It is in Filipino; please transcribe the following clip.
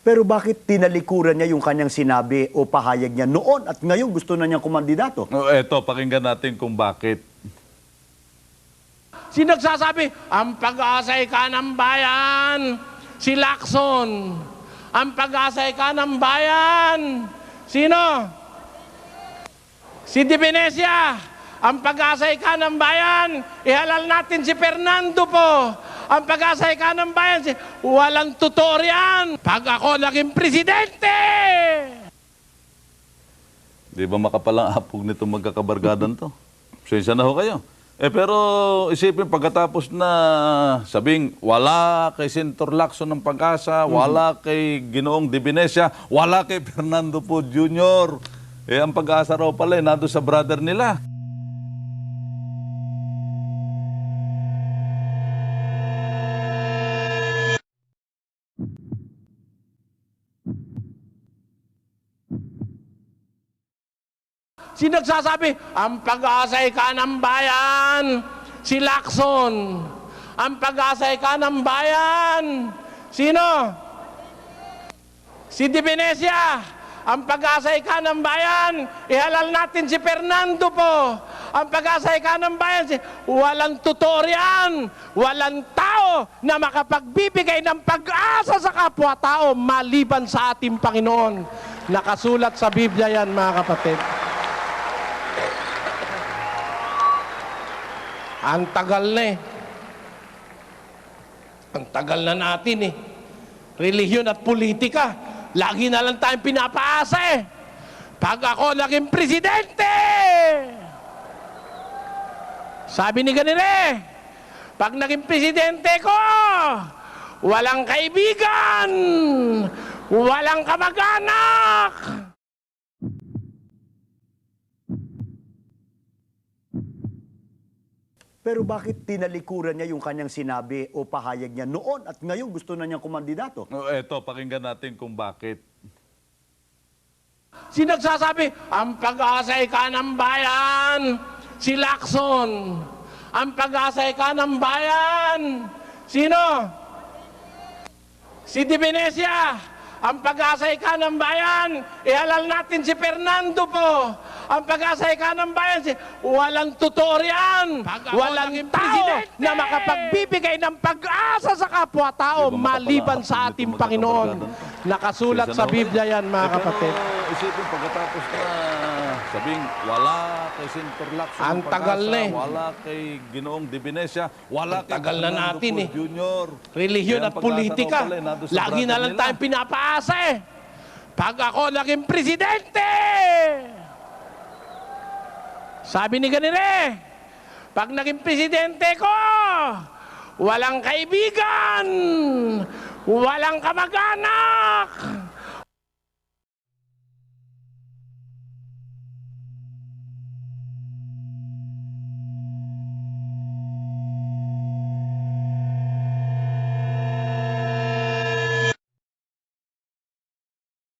Pero bakit tinalikuran niya yung kanyang sinabi o pahayag niya noon at ngayon gusto na niyang kumandidato? Eto, pakinggan natin kung bakit. Sino nagsasabi, ang pag-aasay ka ng bayan, si Lacson. Ang pag-aasay ka ng bayan, sino? Si Di Venecia. Ang pag-aasay ka ng bayan, ihalal natin si Fernando po. Ang pag-aasay ka ng bayan, walang totoo yan. Pag ako naging presidente! Di ba makapalang apog nito magkakabargadan to? Sensya na ho kayo. Pero isipin pagkatapos na sabing wala kay Senator Lacson ng Pag-asa, wala kay Ginoong Di Venecia, wala kay Fernando po Jr. Ang Pag-asa raw pala nando sa brother nila. Sino nagsasabi, ang pag-aasay ka ng bayan, si Lacson. Ang pag-aasay ka ng bayan, sino? Si Di Venecia. Ang pag-aasay ka ng bayan, ihalal natin si Fernando po. Ang pag-aasay ka ng bayan, walang totoo yan. Walang tao na makapagbibigay ng pag-asa sa kapwa-tao maliban sa ating Panginoon. Nakasulat sa Biblia yan, mga kapatid. Ang tagal na eh. Ang tagal na natin eh. Relihiyon at politika. Lagi na lang tayong pinapaasa eh. Pag ako naging presidente! Sabi ni ganun eh, pag naging presidente ko, walang kaibigan, walang kamag-anak. Pero bakit tinalikuran niya yung kanyang sinabi o pahayag niya noon at ngayon gusto na niyang kumandidato? Eto, pakinggan natin kung bakit. Sino nagsasabi, ang pag-aasay ka ng bayan, si Lacson. Ang pag-aasay ka ng bayan, sino? Si Di Venecia. Ang pag-aasay ka ng bayan, ihalal natin si Fernando po. Ang pag-aasay ka ng bayan, walang totoo yan. Walang tao na makapagbibigay ng pag-asa sa kapwa-tao maliban sa ating Panginoon. Nakasulat sa Biblia yan, mga kapatid. Isipin pagkatapos na sabing wala kay Senator Lacson Ang ng tagal Pag-asa, na eh. wala kay Ginoong Di Venecia, wala kay tagal na Fernando natin po eh. Jr. Relihiyon Ang at Pag-asa politika. raw pala nando sa Lagi brother na lang nila. tayong pinapaasa eh. Pag ako naging presidente! Sabi ni ganun eh, pag naging presidente ko, walang kaibigan, walang kamag-anak.